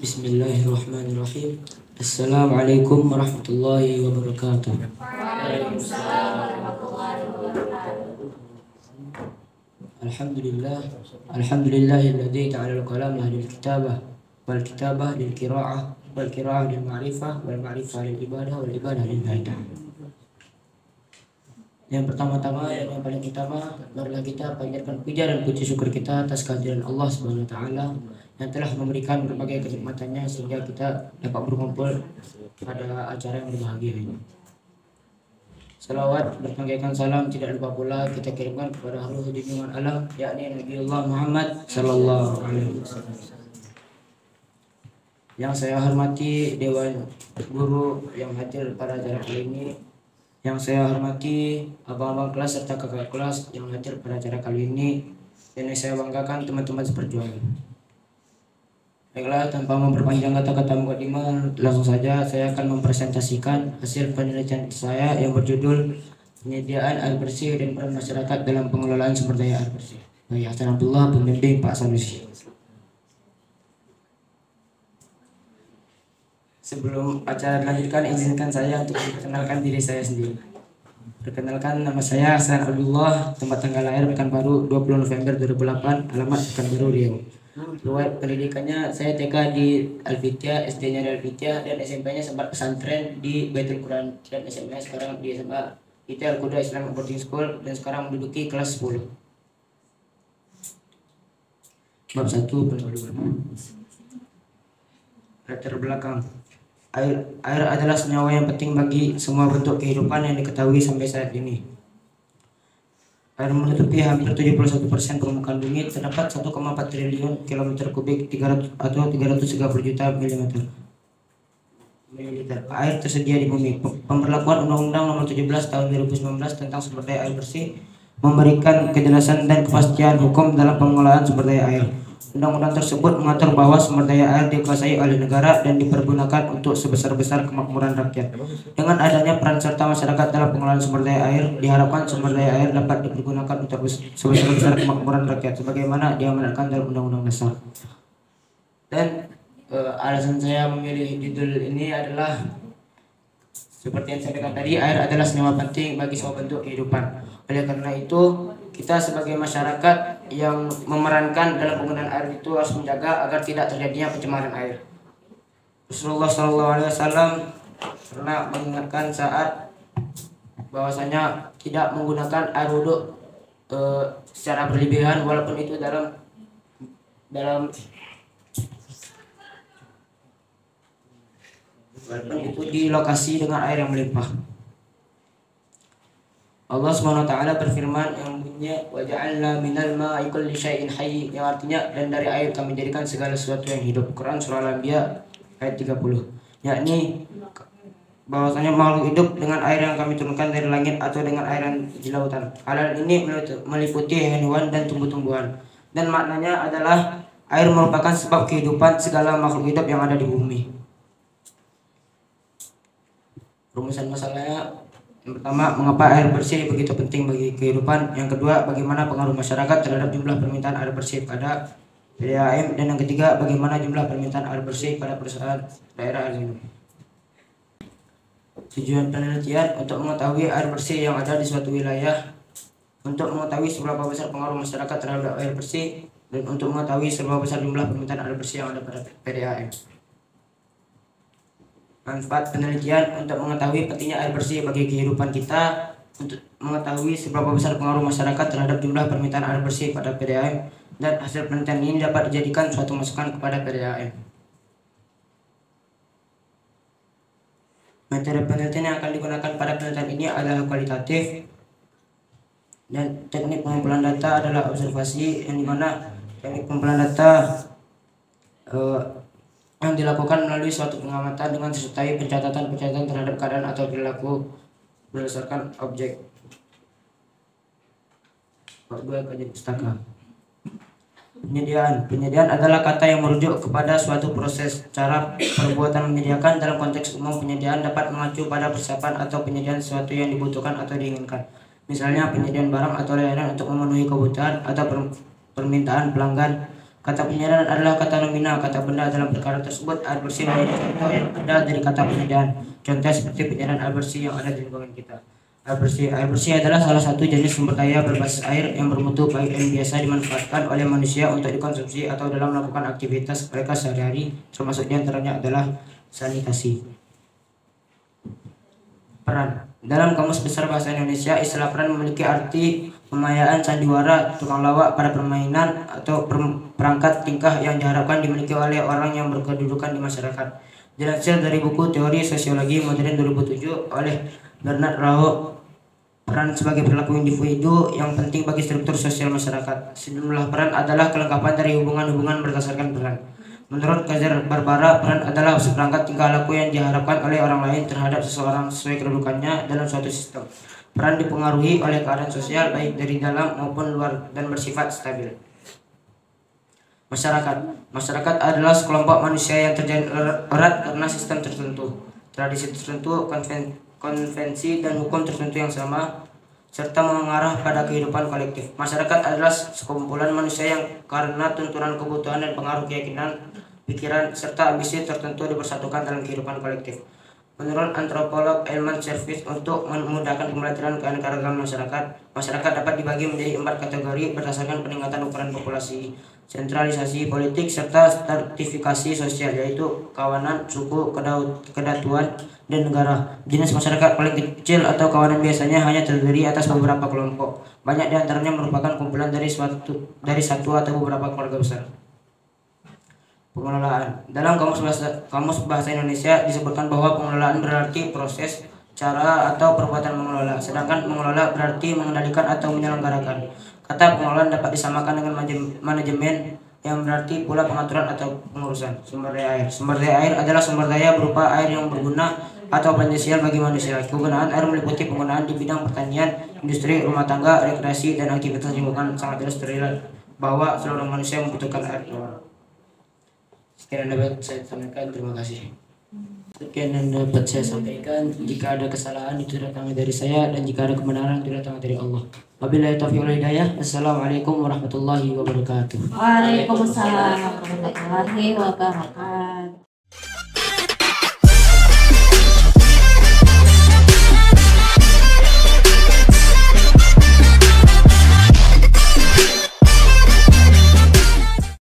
Bismillahirrahmanirrahim. Assalamualaikum warahmatullahi wabarakatuh. Waalaikumsalam warahmatullahi wabarakatuh. Alhamdulillahilladzi ta'ala al-kalam lil kitabah wal kitabah lil qiraah wal qiraah lil ma'rifah wal ma'rifah lil ibadah wal ibadah lil ibadah. Yang pertama-tama dan yang paling utama, marilah kita panjatkan puja dan puji syukur kita atas kehadiran Allah Subhanahu wa taala yang telah memberikan berbagai kenikmatannya sehingga kita dapat berkumpul pada acara yang berbahagia ini. Salawat berpanggilan salam tidak lupa pula kita kirimkan kepada ruh junjungan alam, yakni Nabiullah Muhammad sallallahu alaihi wasallam. Yang saya hormati Dewan Guru yang hadir pada acara kali ini, yang saya hormati abang-abang kelas serta kakak kelas yang hadir pada acara kali ini, dan yang saya banggakan teman-teman seperjuangan. Baiklah, tanpa memperpanjang kata-kata mukadimah, langsung saja saya akan mempresentasikan hasil penelitian saya yang berjudul Penyediaan Air Bersih dan Peran Masyarakat dalam Pengelolaan Sumber Daya Air Bersih. Baik, Hasan Abdullah, pembimbing Pak Sanusi. Sebelum acara dilanjutkan, izinkan saya untuk memperkenalkan diri saya sendiri. Perkenalkan, nama saya Hasan Abdullah, tempat tanggal lahir Pekanbaru 20 November 2008, alamat Pekanbaru Riau. Riwayat pendidikannya, saya TK di Al-Fitya, SD-nya di Al-Fitya, dan SMP-nya sempat pesantren di Baitul Quran, dan SMA sekarang di SMA IT Al-Quda Islamic Boarding School, dan sekarang menduduki kelas 10. Bab 1, pendahuluan. Latar belakang. Air adalah senyawa yang penting bagi semua bentuk kehidupan yang diketahui sampai saat ini. Air menutupi hampir 71% permukaan bumi. Terdapat 1,4 triliun kilometer kubik atau 330 juta mililiter air tersedia di bumi. Pemberlakuan Undang-Undang Nomor 17 Tahun 2019 tentang sumber daya air bersih memberikan kejelasan dan kepastian hukum dalam pengelolaan sumber daya air. Undang-undang tersebut mengatur bahwa sumber daya air dikuasai oleh negara dan dipergunakan untuk sebesar-besar kemakmuran rakyat. Dengan adanya peran serta masyarakat dalam pengelolaan sumber daya air, diharapkan sumber daya air dapat dipergunakan untuk sebesar-besar kemakmuran rakyat, sebagaimana diamanatkan dalam Undang-Undang Dasar. Dan alasan saya memilih judul ini adalah seperti yang saya katakan tadi, air adalah senyawa penting bagi semua bentuk kehidupan. Oleh karena itu, kita sebagai masyarakat yang memerankan dalam penggunaan air itu harus menjaga agar tidak terjadinya pencemaran air. Rasulullah SAW pernah mengingatkan saat bahwasanya tidak menggunakan air wudhu secara berlebihan, walaupun itu walaupun itu di lokasi dengan air yang melimpah. Allah SWT berfirman yang bunyinya waja'alna minal ma'i kulli syai'in hayy, yang artinya dan dari air kami jadikan segala sesuatu yang hidup. Quran surah Al-Anbiya ayat 30. Yakni bahwasanya makhluk hidup dengan air yang kami turunkan dari langit atau dengan air yang di lautan. Hal ini meliputi hewan dan tumbuh-tumbuhan. Dan maknanya adalah air merupakan sebab kehidupan segala makhluk hidup yang ada di bumi. Rumusan masalahnya, yang pertama, mengapa air bersih begitu penting bagi kehidupan. Yang kedua, bagaimana pengaruh masyarakat terhadap jumlah permintaan air bersih pada PDAM. Dan yang ketiga, bagaimana jumlah permintaan air bersih pada perusahaan daerah air minum. Tujuan penelitian untuk mengetahui air bersih yang ada di suatu wilayah, untuk mengetahui seberapa besar pengaruh masyarakat terhadap air bersih, dan untuk mengetahui seberapa besar jumlah permintaan air bersih yang ada pada PDAM. Manfaat penelitian untuk mengetahui pentingnya air bersih bagi kehidupan kita, untuk mengetahui seberapa besar pengaruh masyarakat terhadap jumlah permintaan air bersih pada PDAM, dan hasil penelitian ini dapat dijadikan suatu masukan kepada PDAM. Metode penelitian yang akan digunakan pada penelitian ini adalah kualitatif, dan teknik pengumpulan data adalah observasi, yang dimana teknik pengumpulan data yang dilakukan melalui suatu pengamatan dengan disertai pencatatan terhadap keadaan atau perilaku berdasarkan objek. Bab 2, kajian pustaka. Penyediaan adalah kata yang merujuk kepada suatu proses. Cara perbuatan menyediakan dalam konteks umum penyediaan dapat mengacu pada persiapan atau penyediaan sesuatu yang dibutuhkan atau diinginkan. misalnya penyediaan barang atau layanan untuk memenuhi kebutuhan atau permintaan pelanggan. Kata penyediaan adalah kata nominal kata benda dalam perkara tersebut. Air bersih menjadi contoh yang ada dari kata penyediaan. Contoh seperti penyediaan air bersih yang ada di lingkungan kita. Air bersih adalah salah satu jenis sumber daya berbasis air yang bermutu baik dan biasa dimanfaatkan oleh manusia untuk dikonsumsi atau dalam melakukan aktivitas mereka sehari-hari, termasuk diantaranya adalah sanitasi. Peran. Dalam Kamus Besar Bahasa Indonesia, istilah peran memiliki arti pemayaan, sandiwara, tukang lawak pada permainan atau perangkat tingkah yang diharapkan dimiliki oleh orang yang berkedudukan di masyarakat. Dilansir dari buku Teori Sosiologi Modern 2007 oleh Bernard Rao, peran sebagai perilaku individu yang penting bagi struktur sosial masyarakat. Sejumlah peran adalah kelengkapan dari hubungan-hubungan berdasarkan peran. Menurut Kazer Barbara, peran adalah seperangkat tingkah laku yang diharapkan oleh orang lain terhadap seseorang sesuai kedudukannya dalam suatu sistem. Peran dipengaruhi oleh keadaan sosial baik dari dalam maupun luar dan bersifat stabil. Masyarakat adalah sekelompok manusia yang terjalin erat karena sistem tertentu, tradisi tertentu, konvensi dan hukum tertentu yang sama, serta mengarah pada kehidupan kolektif. Masyarakat adalah sekumpulan manusia yang karena tuntunan kebutuhan dan pengaruh keyakinan, pikiran, serta ambisi tertentu dipersatukan dalam kehidupan kolektif. Menurut antropolog Elman Service, untuk memudahkan pembelajaran keanekaragaman masyarakat dapat dibagi menjadi 4 kategori berdasarkan peningkatan ukuran populasi, sentralisasi politik, serta stratifikasi sosial, yaitu kawanan, suku, kedatuan, dan negara. Jenis masyarakat paling kecil atau kawanan biasanya hanya terdiri atas beberapa kelompok. Banyak di antaranya merupakan kumpulan dari satu atau beberapa keluarga besar. Pengelolaan. Dalam Kamus Bahasa Indonesia disebutkan bahwa pengelolaan berarti proses, cara, atau perbuatan mengelola, sedangkan mengelola berarti mengendalikan atau menyelenggarakan. Kata pengelolaan dapat disamakan dengan manajemen, yang berarti pula pengaturan atau pengurusan. Sumber daya air. Sumber daya air adalah sumber daya berupa air yang berguna atau potensial bagi manusia. Kegunaan air meliputi penggunaan di bidang pertanian, industri, rumah tangga, rekreasi, dan aktivitas lingkungan. Sangat jelas terlihat bahwa seluruh manusia membutuhkan air. Sekian yang dapat saya sampaikan, terima kasih. Sekian yang dapat saya sampaikan. Jika ada kesalahan itu datang dari saya, dan jika ada kebenaran itu datang dari Allah. Wabillahi taufiq wal hidayah. Assalamualaikum warahmatullahi wabarakatuh. Waalaikumsalam warahmatullahi wabarakatuh.